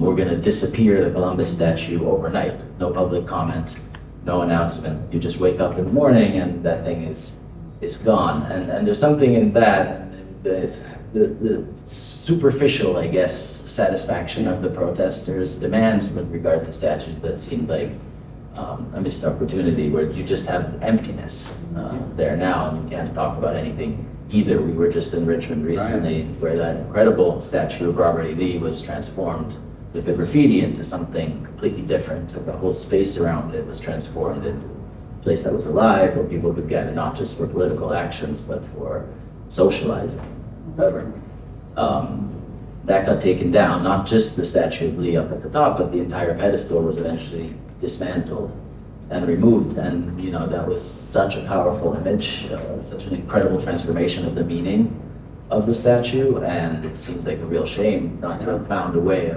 we're going to disappear the Columbus statue overnight. No public comment, no announcement. You just wake up in the morning and that thing is gone. And there's something in that, the superficial, I guess, satisfaction of the protesters' demands with regard to statues that seemed like a missed opportunity, where you just have emptiness there now, and you can't talk about anything either. We were just in Richmond recently, where that incredible statue of Robert E. Lee was transformed with the graffiti into something completely different. The whole space around it was transformed into a place that was alive, where people could gather not just for political actions, but for socializing, whatever. That got taken down, not just the statue of Lee up at the top, but the entire pedestal was eventually dismantled and removed, and that was such a powerful image, such an incredible transformation of the meaning of the statue, and it seemed like a real shame not to have found a way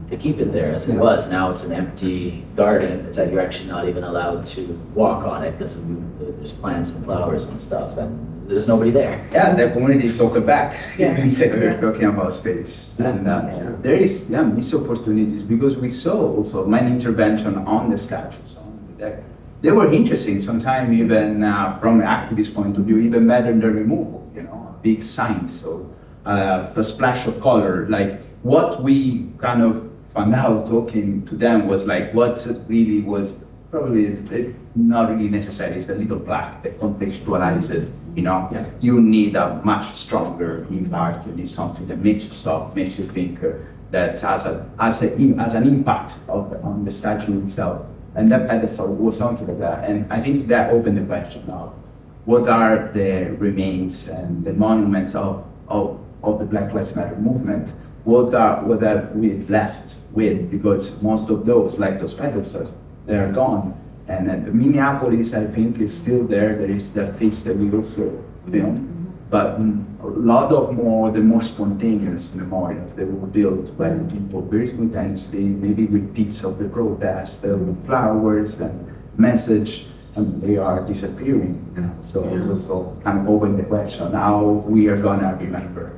to keep it there as it was. Now it's an empty garden. It's like you're actually not even allowed to walk on it because there's plants and flowers and stuff, and there's nobody there. Yeah, the community took it back. Yeah. Even said we're talking about space. And there is missed opportunities, because we saw also many intervention on the statues, on the deck. They were interesting, sometimes even from an activist point of view, even better than the removal, big signs, so the splash of color. Like what we kind of found out talking to them was like what really was probably not really necessary is the little black that contextualize it. You need a much stronger impact. You need something that makes you stop, makes you think, that has an impact on the statue itself. and that pedestal was something like that. And I think that opened the question of what are the remains and the monuments of the Black Lives Matter movement? What have we left with? Because most of those, like those pedestals, they are gone. And Minneapolis, I think, is still there. There is that face that we also film. But a lot of the more spontaneous memorials that were built by the people very spontaneously, maybe with piece of the protest, with flowers and message, and they are disappearing. So it also kind of opened the question how we are gonna remember.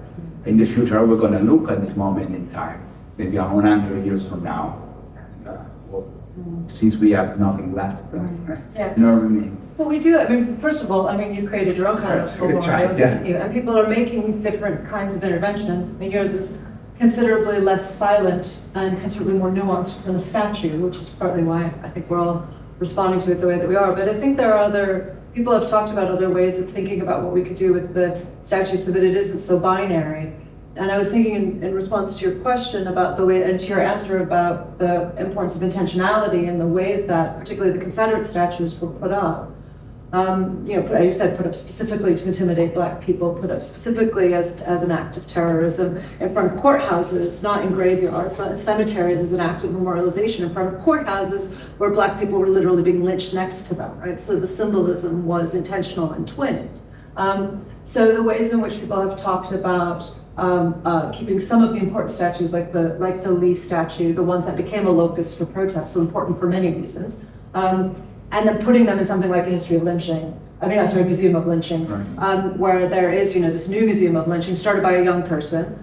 In the future, we're gonna look at this moment in time, maybe 100 years from now, since we have nothing left. Yeah. You know what I mean? Well, we do. I mean, first of all, I mean, you created your own kind of That's school, right, yeah. didn't you? And people are making different kinds of interventions. I mean, yours is considerably less silent and considerably more nuanced than a statue, which is partly why I think we're all responding to it the way that we are. But I think there are people have talked about other ways of thinking about what we could do with the statue so that it isn't so binary. And I was thinking in response to your question about the way, and to your answer about the importance of intentionality and the ways that particularly the Confederate statues were put up. You said put up specifically to intimidate Black people, put up specifically as an act of terrorism in front of courthouses, not in graveyards, not in cemeteries as an act of memorialization, in front of courthouses where Black people were literally being lynched next to them, right? So the symbolism was intentional and twinned. So the ways in which people have talked about keeping some of the important statues, like the Lee statue, the ones that became a locus for protest, so important for many reasons, and then putting them in something like a history of lynching. Museum of lynching, where there is, this new museum of lynching started by a young person.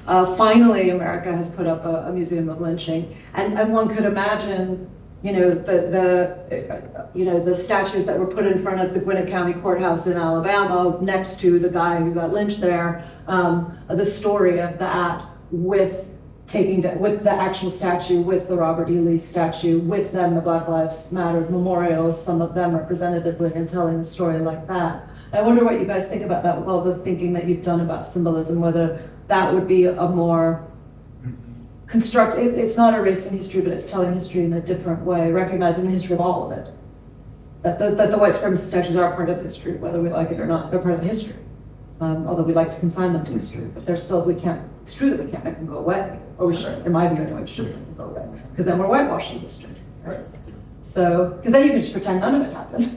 Finally, America has put up a museum of lynching, and one could imagine, the statues that were put in front of the Gwinnett County Courthouse in Alabama, next to the guy who got lynched there, the story of that with the actual statue, with the Robert E. Lee statue, with then the Black Lives Matter memorials, some of them representatively, and telling the story like that. I wonder what you guys think about that with all the thinking that you've done about symbolism, whether that would be a more constructive, it's not erasing history, but it's telling history in a different way, recognizing the history of all of it. That the white supremacist statues are part of history, whether we like it or not, they're part of history. Although we like to consign them to history, but it's true that we can't make them go away, or we should, in my view anyway, we should make them go away, because then we're whitewashing history, right? So, because then you can just pretend none of it happened.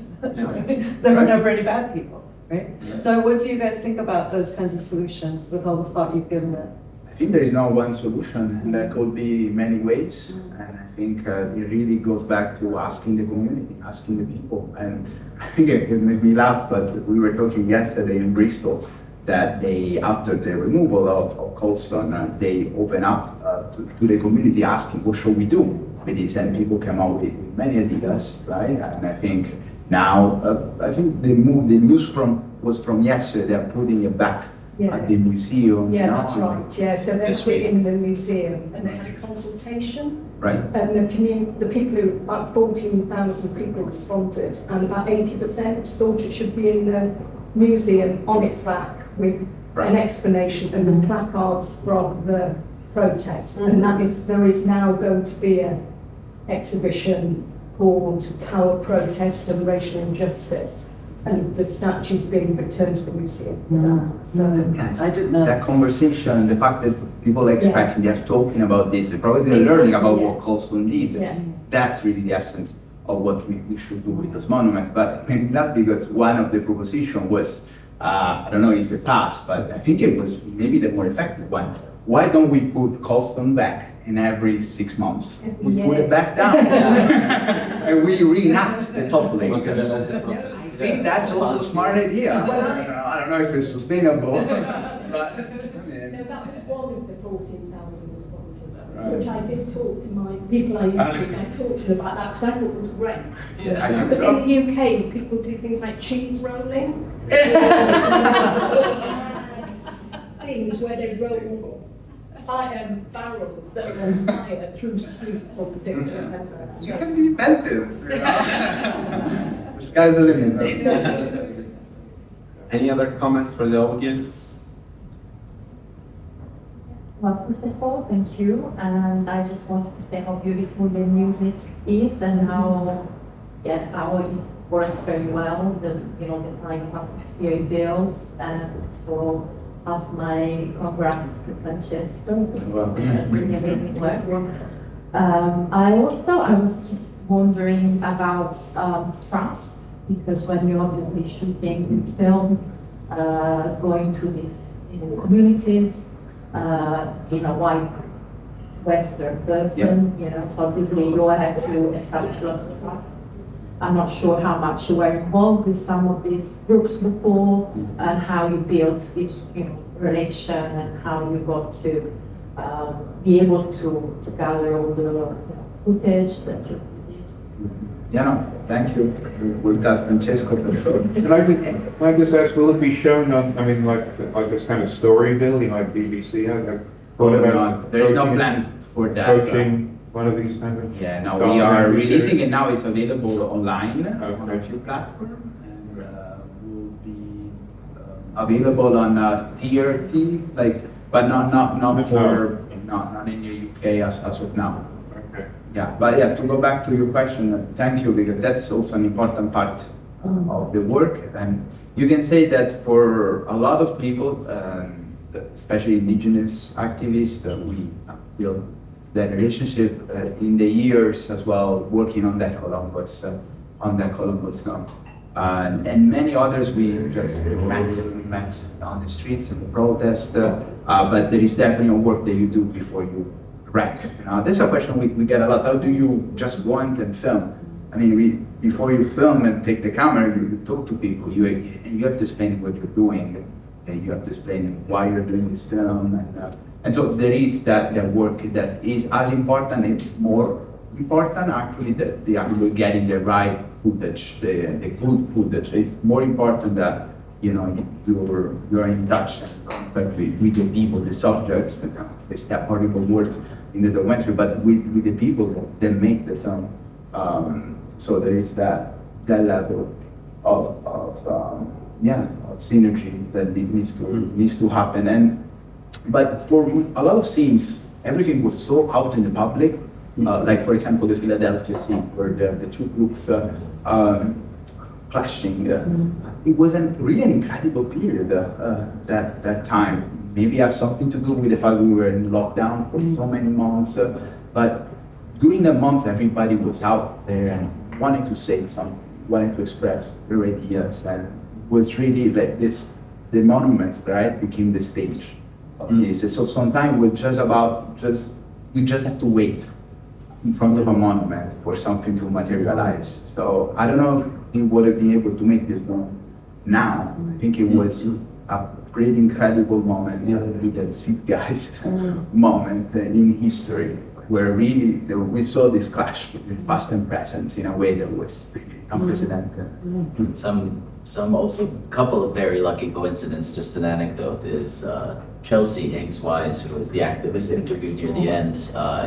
There were never any bad people, right? So what do you guys think about those kinds of solutions with all the thought you've given it? I think there is no one solution, and there could be many ways. And I think it really goes back to asking the community, asking the people. And I think it made me laugh, but we were talking yesterday in Bristol that after the removal of Colston, they open up to the community asking, what should we do with this? And people came out with many ideas, right? And I think now, I think the news was from yesterday, they're putting it back at the museum. Yeah, that's right. Yeah, so they put it in the museum, and they had a consultation. Right. And the people about 14,000 people responded, and about 80% thought it should be in the museum on its back with an explanation and the placards from the protest. And there is now going to be an exhibition called Power, Protest and Racial Injustice. And the statue's being returned to the museum. I didn't know. That conversation, the fact that people are expressing, they're talking about this, they're probably learning about what Colston did. Yeah. That's really the essence of what we should do with those monuments. But not because one of the proposition was, I don't know if it passed, but I think it was maybe the more effective one. Why don't we put Colston back in every 6 months? We put it back down. And we reenact the toppling. I think that's also a smart idea. I don't know if it's sustainable, but I mean. No, that was one of the 14,000 responses, which I did talk to my people I talked to them about that because I thought it was great. Yeah, because in the UK, people do things like cheese rolling. Things where they roll barrels that are on fire through streets of particular members. You can be inventive. The sky's the limit. Any other comments for the audience? Well, first of all, thank you, and I just wanted to say how beautiful the music is and how, yeah, how it works very well. The kind of atmosphere it builds, and so as my congrats to Francesco. Really amazing work. I was just wondering about trust, because when you're obviously shooting film, going to these communities, a white Western person, so obviously you had to establish a lot of trust. I'm not sure how much you were involved with some of these groups before, and how you built this, relation, and how you got to be able to gather all the footage that you did. Yeah, no, thank you. We'll tell Francesco for sure. And I just ask, will it be shown on, like this kind of story building like BBC? What about There is no coaching- plan for that. Coaching one of these kind of? Yeah, no, we are documentary releasing series? it now. It's available online on a Okay. few platforms, and will be available on TRT, but not for not in the UK as of now. Okay. Yeah, but yeah, to go back to your question, thank you, because that's also an important part of the work. And you can say that for a lot of people, especially indigenous activists, we build that relationship in the years as well, working on that Columbus film. And many others we just met on the streets in the protest, but there is definitely a work that you do before you wreck. This is a question we get a lot. How do you just go and film? I mean, before you film and take the camera, you talk to people. You have to explain what you're doing, and you have to explain why you're doing this film. And so there is that work that is as important, it's more important actually, that the actual getting the right footage, the good footage. It's more important that you're in touch and contact with the people, the subjects, there's that horrible words in the documentary, but with the people that make the film. So there is that level of synergy that needs to happen. But for a lot of scenes, everything was so out in the public. Like for example, the Philadelphia scene where the two groups clashing. It was really an incredible period that time. Maybe has something to do with the fact we were in lockdown for so many months. But during the months, everybody was out there and wanted to say something, wanted to express their ideas, and was really like this. The monuments, right, became the stage of this. So sometimes we just have to wait in front of a monument for something to materialize. So I don't know if we would have been able to make this one now. I think it was a pretty incredible moment, with the zeitgeist moment in history, where really we saw this clash between past and present in a way that was really unprecedented. Some also, couple of very lucky coincidence, just an anecdote, is Chelsea Higgs Wise, who was the activist interviewed near the end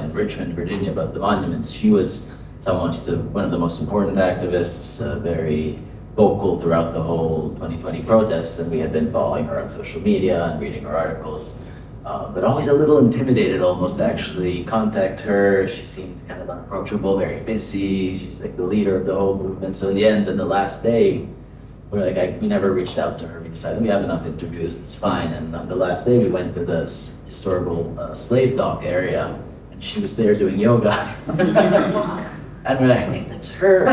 in Richmond, Virginia, about the monuments. She was she's one of the most important activists, very vocal throughout the whole 2020 protests, and we had been following her on social media and reading her articles, but always a little intimidated almost to actually contact her. She seemed kind of unapproachable, very busy. She's like the leader of the whole movement. So in the end, on the last day, we never reached out to her. We decided we have enough interviews, it's fine. And on the last day, we went to this historical slave dock area, and she was there doing yoga. And we're like, I think that's her.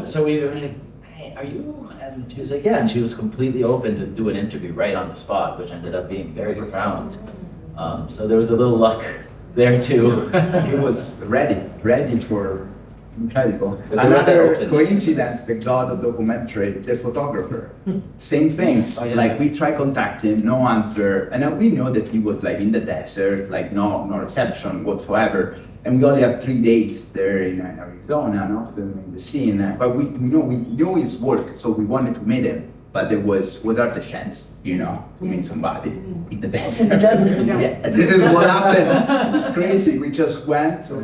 So we were like, hey, are you? And she was like, yeah. And she was completely open to do an interview right on the spot, which ended up being very profound. So there was a little luck there too. He was ready for incredible. But there was that Another openness. coincidence, the god of documentary, the photographer. Same things. Oh, yeah. Like we try contact him, no answer. And then we know that he was like in the desert, like no reception whatsoever. And we only have 3 days there in Arizona, no, filming the scene. But we know his work, so we wanted to meet him. But there was, what are the chances, to meet somebody in the desert? Yeah, this is what happened. It's crazy. We just went to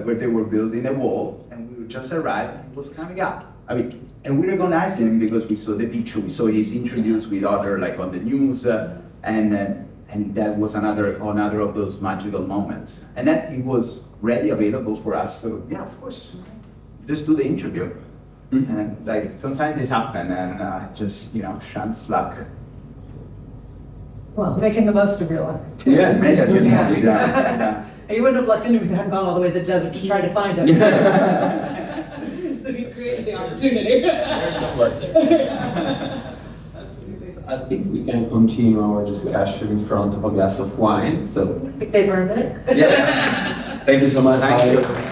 where they were building a wall, and we just arrived, and he was coming up. And we recognized him because we saw the picture, we saw he's introduced with other, like on the news, and and that was another of those magical moments. And then it was ready, available for us. So yeah, of course, just do the interview. And like sometimes this happen, and just chance luck. Well, making the most of your life. Yeah, Basically, Yeah. yeah. You wouldn't have let anyone have gone all the way to the desert to try to find him. So you created the opportunity. There's some work there. I think we can continue our discussion in front of a glass of wine. So, They've earned it. yeah. Thank you so much. Thank you.